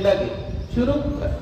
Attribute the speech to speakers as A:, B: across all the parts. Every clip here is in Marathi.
A: लगे शुरू कर।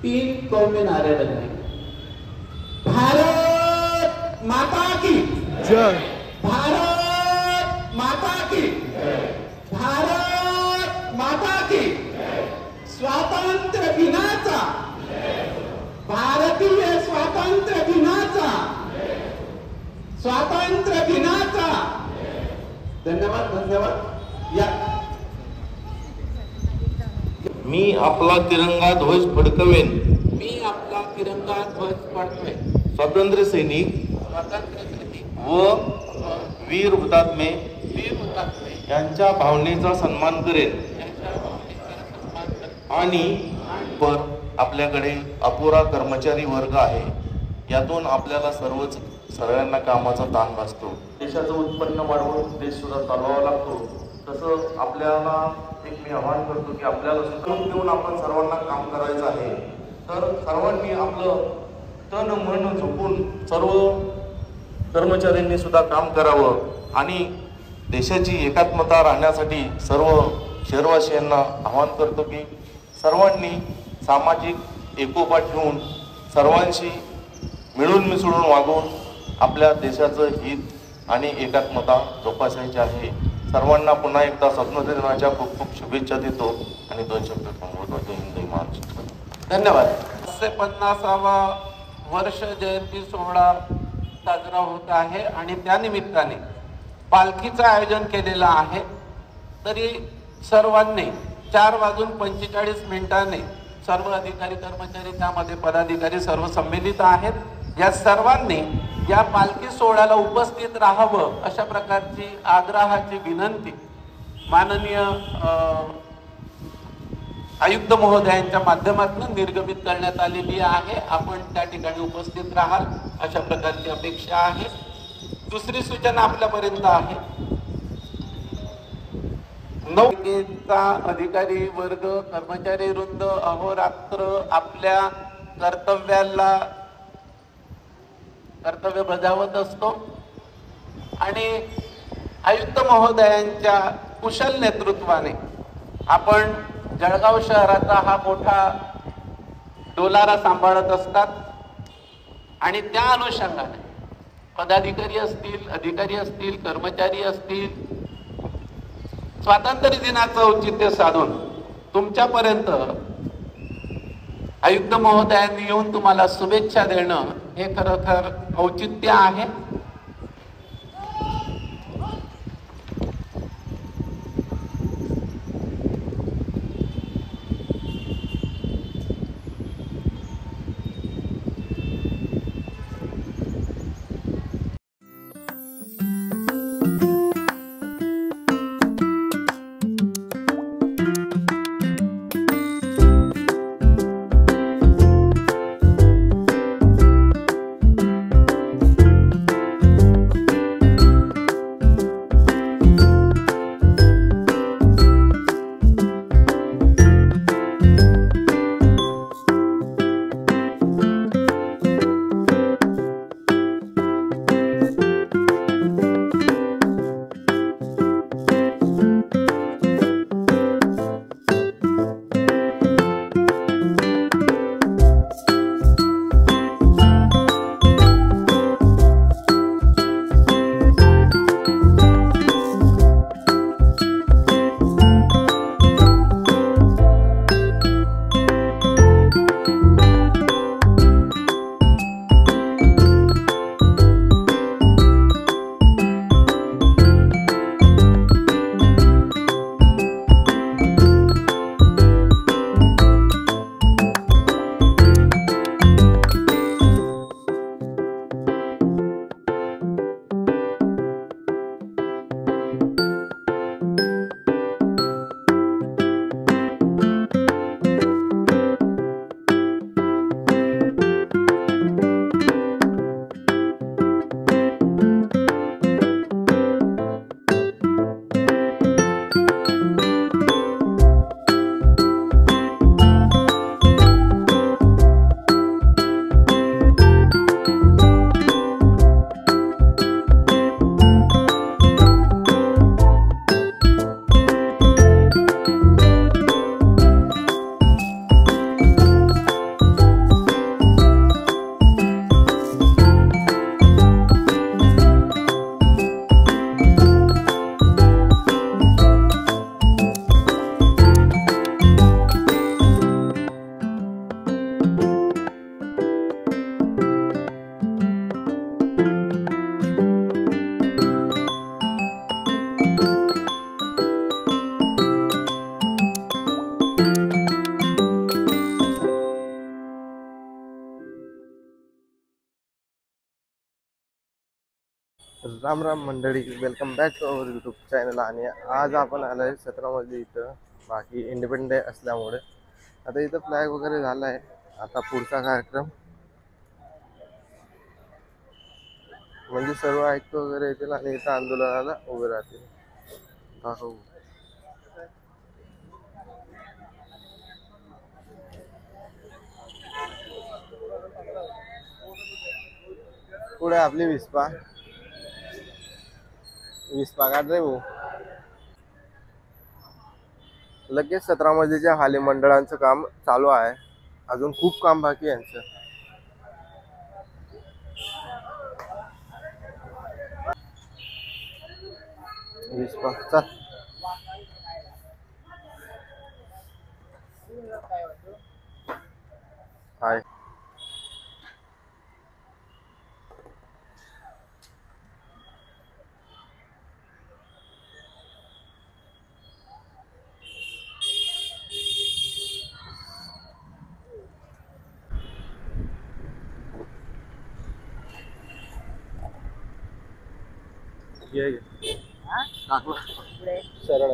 A: तीन कौमी नारे लगाए। भारत माता की जय, भारत माता की जय, भारत माता की जय, स्वातंत्र्य दिनाचा, भारतीय स्वातंत्र्य दिनाचा, स्वातंत्र्य दिनाचा धन्यवाद धन्यवाद। या
B: मी आपला तिरंगा ध्वज फडकवेन,
A: मी आपला तिरंगा ध्वज फडकवेन,
B: स्वातंत्र्य सैनिक व वीर हुतात्मे यांच्या भावनेचा सन्मान करेन आणि आपल्याकडे अपुरा कर्मचारी वर्ग आहे, यातून आपल्याला सगळ्यांना कामाचा ताण भासतो। देशाचं उत्पन्न वाढवून देश सुद्धा चालवावा लागतो। तसं आपल्याला एक मी आवाहन करतो की आपल्याला सुखरूप देऊन आपण सर्वांना काम करायचं आहे। तर सर्वांनी आपलं तन मन झोपून सर्व कर्मचाऱ्यांनी सुद्धा काम करावं आणि देशाची एकात्मता राहण्यासाठी सर्व शहरवासियांना आवाहन करतो की सर्वांनी सामाजिक एकोपा ठेवून सर्वांशी मिळून मिसळून वागून आपल्या देशाचं हित आणि एकात्मता जोपासायची आहे। सर्वांना पुन्हा एकदा स्वातंत्र्य दिनाच्या खूप खूप शुभेच्छा देतो आणि 2 शब्द थांबवतो। जय हिंद, जय महाराष्ट्र।
A: धन्यवाद। 50वा वर्ष जयंती सोहळा साजरा होत आहे आणि त्या निमित्ताने पालखीचं आयोजन केलेलं आहे। तरी सर्वांनी 4:45 सर्व अधिकारी कर्मचारी त्यामध्ये पदाधिकारी सर्व संमिलित आहेत। या सर्वांनी या पालखी सोहळ्याला उपस्थित राहावं अशा प्रकारची आग्रहाची विनंती माननीय आयुक्त महोदयांच्या माध्यमातून निर्गमित करण्यात आलेली आहे। आपण त्या ठिकाणी उपस्थित राहाल अशा प्रकारची अपेक्षा आहे। दुसरी सूचना आपल्यापर्यंत आहे, नौकेचा अधिकारी वर्ग कर्मचारी वृंद अहोरात्र आपल्या कर्तव्य बजावत असतो आणि आयुक्त महोदयांच्या कुशल नेतृत्वाने आपण जळगाव शहराचा हा मोठा डोलारा सांभाळत असतात आणि त्या अनुषंगाने पदाधिकारी असतील, अधिकारी असतील, कर्मचारी असतील, स्वातंत्र्य दिनाचं औचित्य साधून तुमच्यापर्यंत आयुक्त महोदयांनी येऊन तुम्हाला शुभेच्छा देणं हे खरोखर औचित्य आहे।
C: राम राम मंडळी, welcome back to our YouTube channel. आणि आज आपण आलो आहे 17 इथं. बाकी इंडिपेंडन्स डे असल्यामुळे आता इथं फ्लॅग वगैरे झाला आहे. आता पुढचा कार्यक्रम म्हणजे सर्व आयुक्त वगैरे येतील आणि इथं आंदोलनाला उभे राहतील. दाखवू. पुढे आपली विस्पा विस्पा काढ रे भाऊ. लगेच 17 हाली मंडळांचं काम चालू आहे. अजून खूप काम बाकी आहे यांचं. विस्पा चल. हाय. ये टाकला सरळ.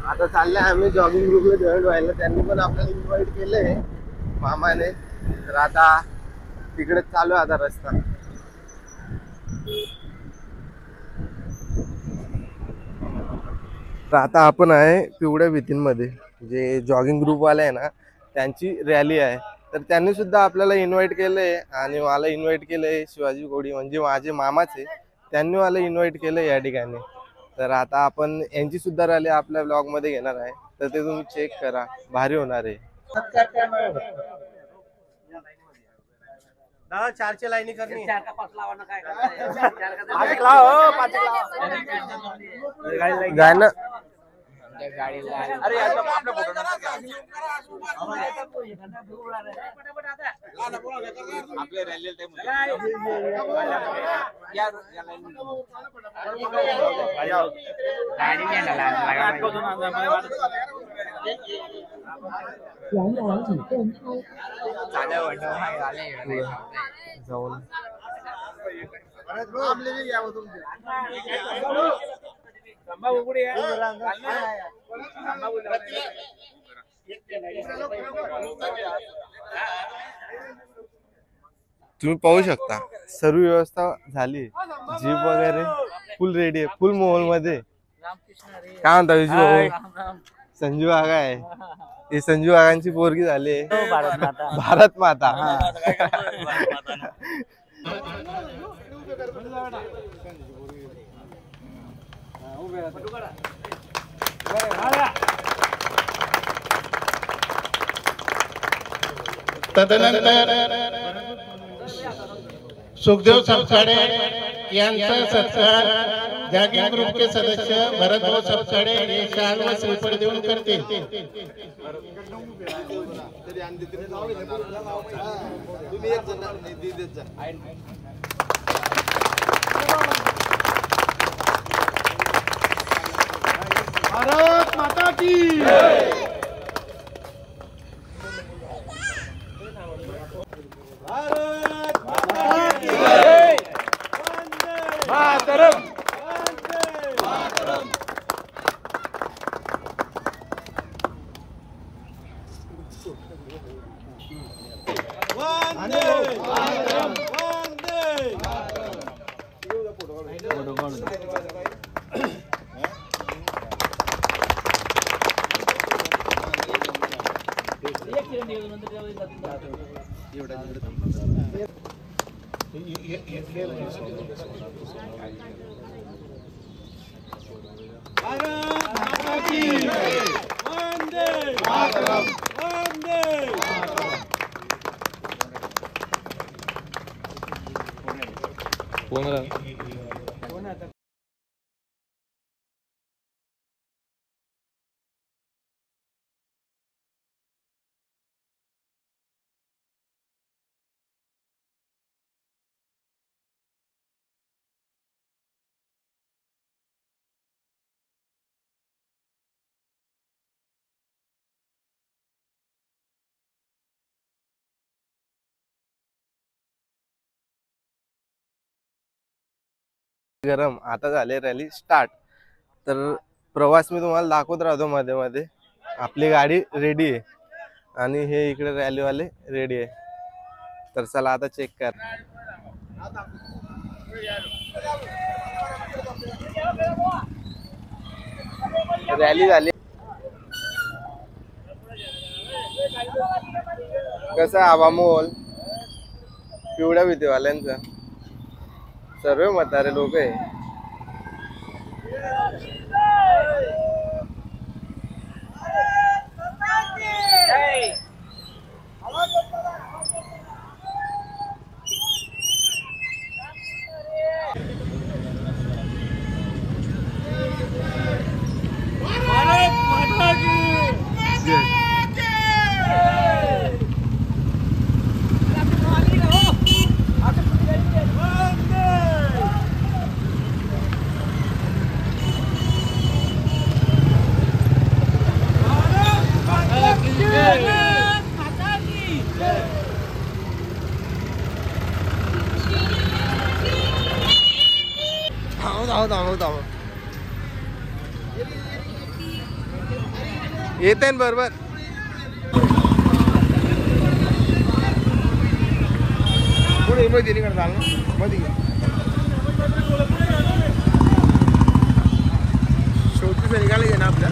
C: आता चाललंय आम्ही जॉगिंग ग्रुपला जॉईन व्हायला. त्यांनी पण आपल्याला इन्व्हाइट केलंय मामाने. तर आता तिकडे चालू आहे आता रस्ता. तर आता आपण आहे पिवळ्या भीतींमध्ये. जे जॉगिंग ग्रुपवाले आहे ना, त्यांची रॅली आहे. तर त्यांनी सुद्धा आपल्याला इन्व्हाइट केलंय आणि मला इन्व्हाइट केलंय. शिवाजी घोडी म्हणजे माझे मामाच आहे, त्यांनी मला इन्व्हाइट केलंय या ठिकाणी. तर आता आपण यांची सुद्धा रॅली आपल्या ब्लॉग मध्ये घेणार आहे. तर ते तुम्ही चेक करा, भारी होणार आहे. दादा 4ची लाईनी करणी. गाणं अरे आपल्या जाऊन तुम्ही पाहू शकता सर्व व्यवस्था झाली. जीप वगैरे फुल रेडी आहे, फुल मोहोल मध्ये. काय म्हणता विजू भाऊ? संजू आगा आहे. हे संजू आगांची पोरगी झाली भारत माता.
D: तदनंतर सुखदेव सबसाडे यांचा सत्कार जॉगिंग ग्रुपचे सदस्य भरतभाऊ सबसाडे हे शाल व श्रीफळ देऊन करतील. भारत माता की
C: गरम आता झाले रॅली स्टार्ट. तर प्रवास मी तुम्हाला दाखवत राहतो मध्ये मध्ये. आपली गाडी रेडी आहे आणि हे इकडे रॅलीवाले रेडी आहे. तर चला आता चेक कर. रॅली झाली. कसा हवा मोल पिवळ्या भीतीवाल्यांचा. सर्व म्हातारे लोक आहे. येते बरोबर. पुढे मध्ये निघणार चालणार मध्ये. शेवटी निघाले ना आपल्या.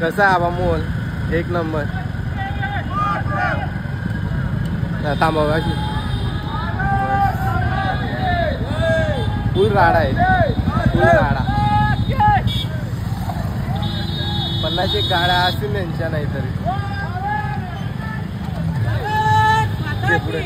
C: कसा हवा मोल एक नंबर. थांबा फुल राडा आहे. फुल राडा. 50 गाड्या असतील त्यांच्या नाही तरी. पुढे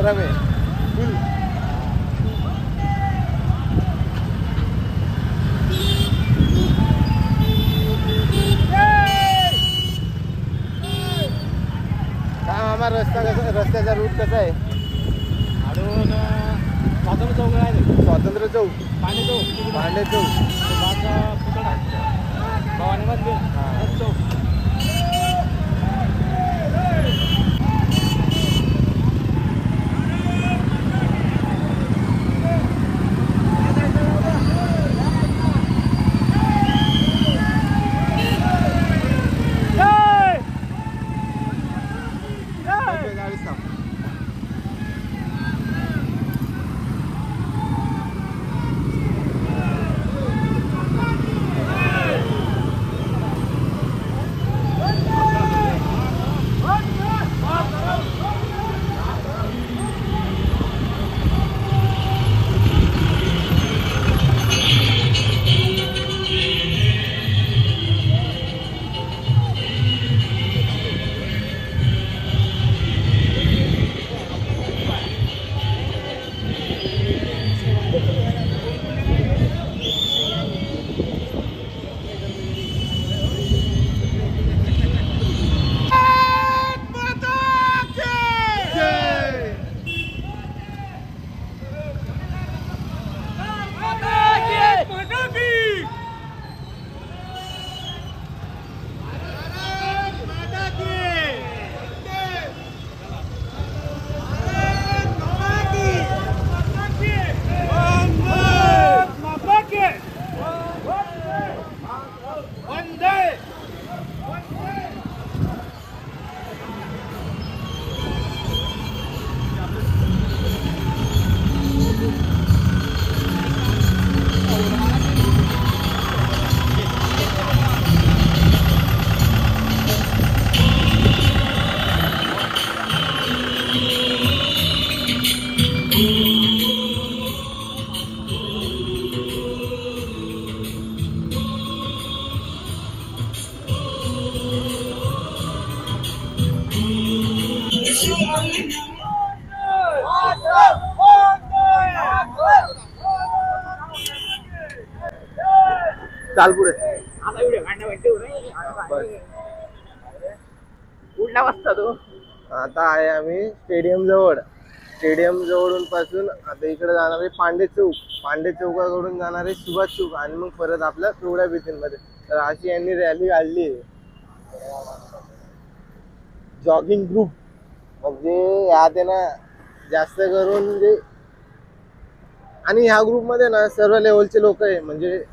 C: गरम आहे फुल. काय मामा रस्त्याचा रूट कसा आहे?
E: अजून स्वातंत्र्य चौक आहे,
C: स्वातंत्र्य चौक,
E: पाणी चौक,
C: भांडे चौक,
E: पुतळा, भवानी मंदिर चौक.
C: चाल पुढे.
E: कुठला वाजता तो?
C: आता आहे आम्ही स्टेडियम जवळ. स्टेडियम जवळून पासून आता इकडे जाणार आहे पांडे चौक, पांडे चौकाकडून जाणार आहे सुभाष चौक आणि मग परत आपल्या पिवळ्या भीतींमध्ये. तर अशी यांनी रॅली काढली आहे. जॉगिंग ग्रुप म्हणजे यात आहे ना जास्त करून म्हणजे, आणि ह्या ग्रुपमध्ये ना सर्व लेवलचे लोक आहे. म्हणजे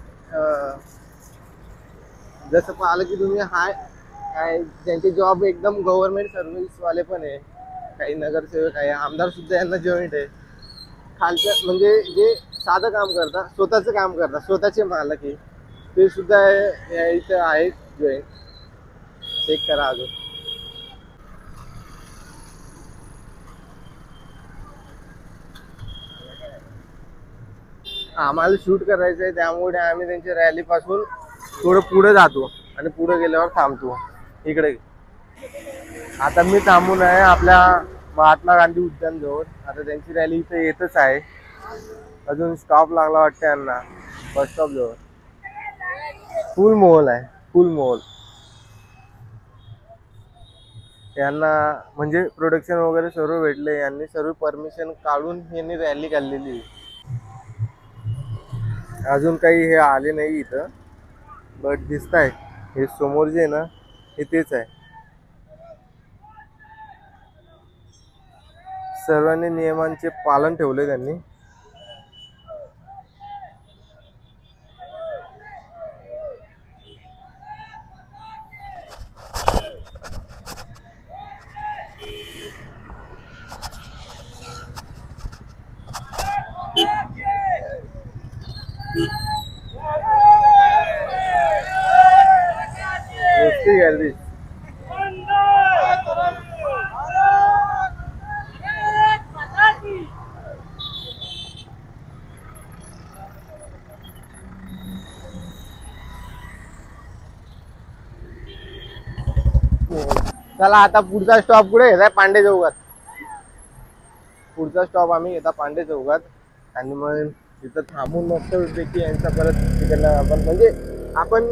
C: जसं पाहिलं की तुम्ही हाय काय ज्यांचे जॉब एकदम गव्हर्नमेंट सर्व्हिस वाले पण आहे, काही नगरसेवक आहे, आमदार सुद्धा यांना जॉईंट आहे. खालचं म्हणजे जे साधं काम करतात, स्वतःचं काम करतात, स्वतःचे मालक आहे, ते सुद्धा इथं आहेत जॉईंट. चेक करा अजून. आम्हाला शूट करायचं आहे त्यामुळे आम्ही त्यांच्या रॅली पासून थोडं पुढे जातो आणि पुढे गेल्यावर थांबतो. इकडे आता मी थांबून आहे आपल्या महात्मा गांधी उद्यान जवळ. आता त्यांची रॅली इथे येतच आहे. अजून स्टॉप लागला वाटतं यांना बस स्टॉप जवळ. फुल मोल आहे, फुल मोल. यांना म्हणजे प्रोडक्शन वगैरे सर्व भेटले. यांनी सर्व परमिशन काढून यांनी रॅली काढलेली. अजून काही हे आले नाही इथं, बट दिसत आहे हे समोर जे आहे ना हे तेच आहे. सर्वांनी नियमांचे पालन ठेवले त्यांनी. गर्दी चला आता पुढचा स्टॉप कुठे घेताय? पांडे चौकात. पुढचा स्टॉप आम्ही येता पांडे चौकात आणि मग तिथं थांबून मस्तपैकी यांचा परत तिकडनं आपण म्हणजे आपण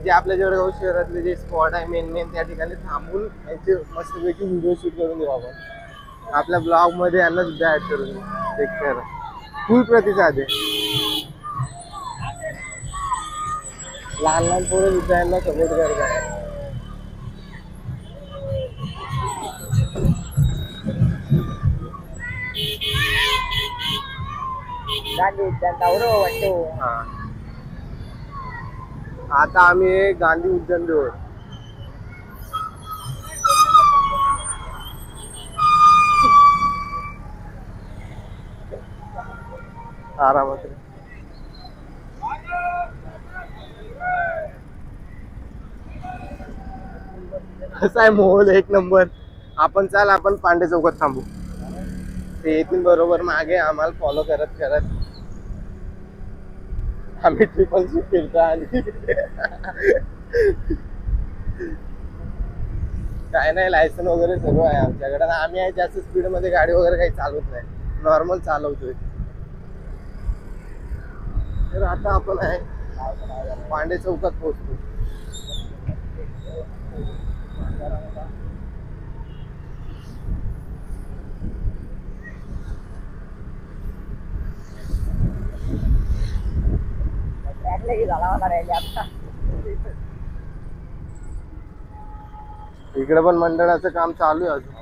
C: जे आपल्या जळगाव शहरातले जे स्पॉट आहे मेन त्या ठिकाणी थांबून यांचे मस्तपैकी व्हिडिओ शूट करून देऊ आपण आपल्या ब्लॉग मध्ये यांना सुद्धा ऍड करून चेक करा. फुल प्रतिसाद आहे. लहान लहान पोरं सुद्धा यांना सपोर्ट करत आहे. आता आम्ही गांधी उद्यान जवळ आरामात कसं आहे मोहोल एक नंबर. आपण चाल आपण पांडे चौकात थांबू. ते येतील बरोबर मागे आम्हाला फॉलो करत करत आम्ही ट्रिपल सी फिरतो आणि काय नाही लायसन वगैरे सर्व आहे आमच्याकडे. आम्ही आहे जास्त स्पीड मध्ये गाडी वगैरे काही चालवत नाही. नॉर्मल चालवतोय. तर आता आपण आहे पांडे चौकात पोहोचतो. इकडे पण मंडळाचं काम चालू आहे अजून.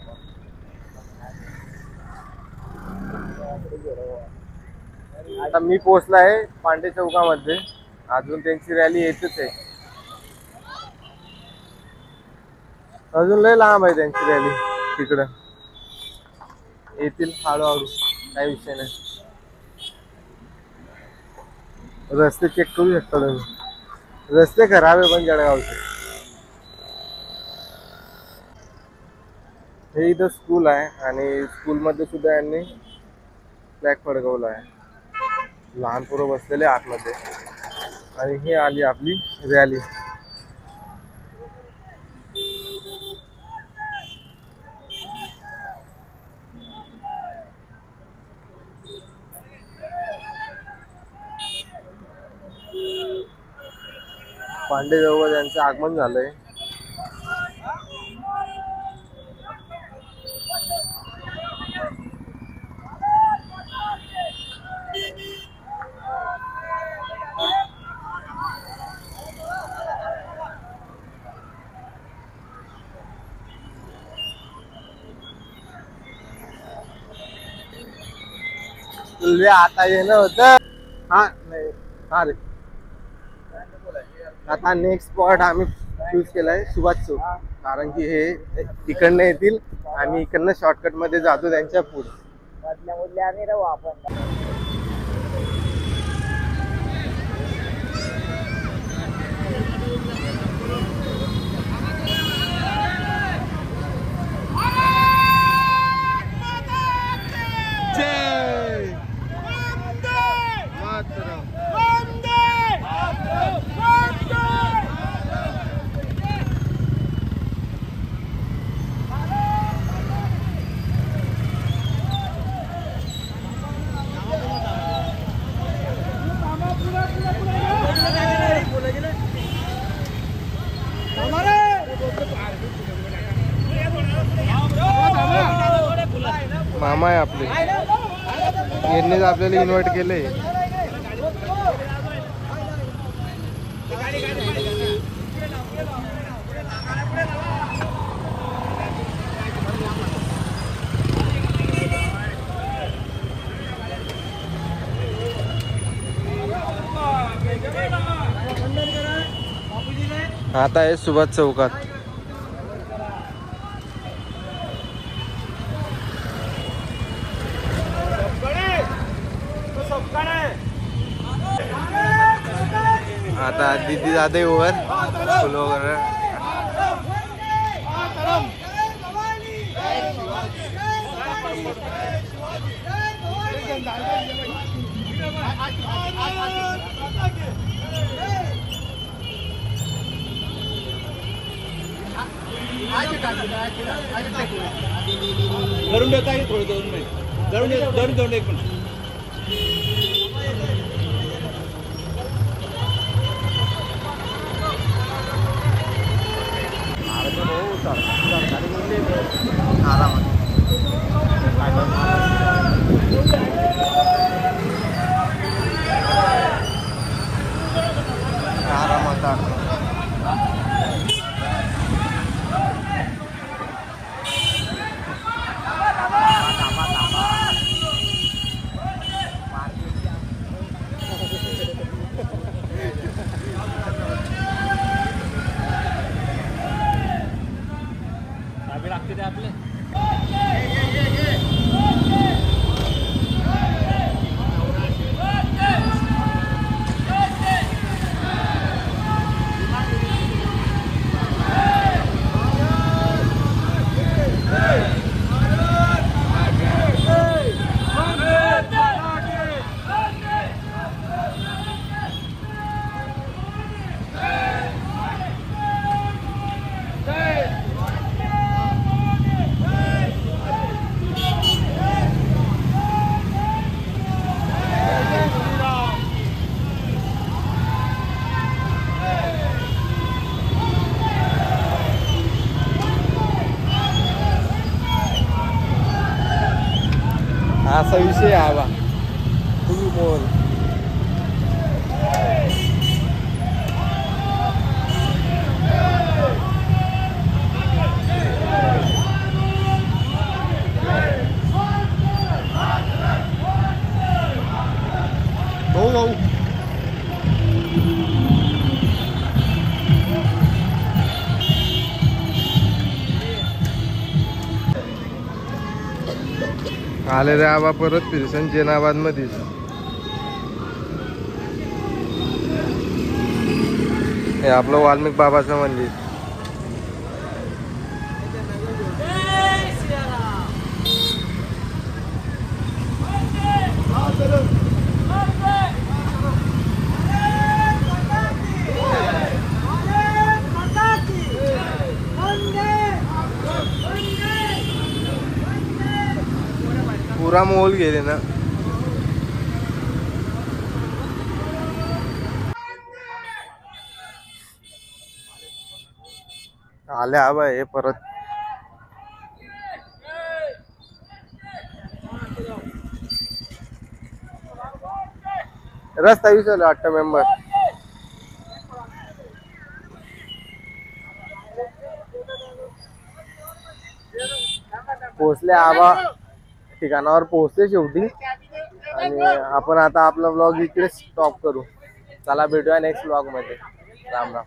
C: आता मी पोहोचला आहे पांडे चौकामध्ये. अजून त्यांची रॅली येतच आहे. अजून लय लांब आहे त्यांची रॅली. तिकडं येतील हळूहळू काही विषय नाही. रस्ते चेक करू शकता तुम्ही. रस्ते खराब आहे पण जळगावचे. हे इथं स्कूल आहे आणि स्कूलमध्ये सुद्धा यांनी फ्लॅग फडकवला आहे. लहान पोरं बसलेले आतमध्ये आणि ही आली आपली रॅली. पांडे जवळ यांचं आगमन झालंय. आता येणं होतं. हा नाही हा रे. आता नेक्स्ट स्पॉट आम्ही चूज केलाय सुभाष चौक. कारण की हे इकडनं येतील. आम्ही इकडनं शॉर्टकट मध्ये जातो त्यांच्या पुढे. आम्ही राहू आपण. मामा आहे आपले. यांनीच आपल्याला इन्व्हाइट केलंय. आता आहे सुभाष चौकात. आता दीदी जाते वर फुल वगैरे.
E: करून देता थोडं 2 मिनिट. जाऊन एक मिनिट. लागते ते आपले.
C: असा विषय आहे बा. तुम्ही बोल. हो आले रे आबा परत फिरसन जेनाबाद मध्ये. हे आपलं वाल्मिक बाबाचं मंदिर. पुरा मोल गेले ना. आले आबा हे परत. रस्ता विसरला 8 मेंबर. पोहोचले आबा ठिकाणावर पोहोचले शेवटी. आणि आपण आता आपला व्लॉग इकडे स्टॉप करू. चला भेटूया नेक्स्ट व्लॉग मध्ये. राम राम.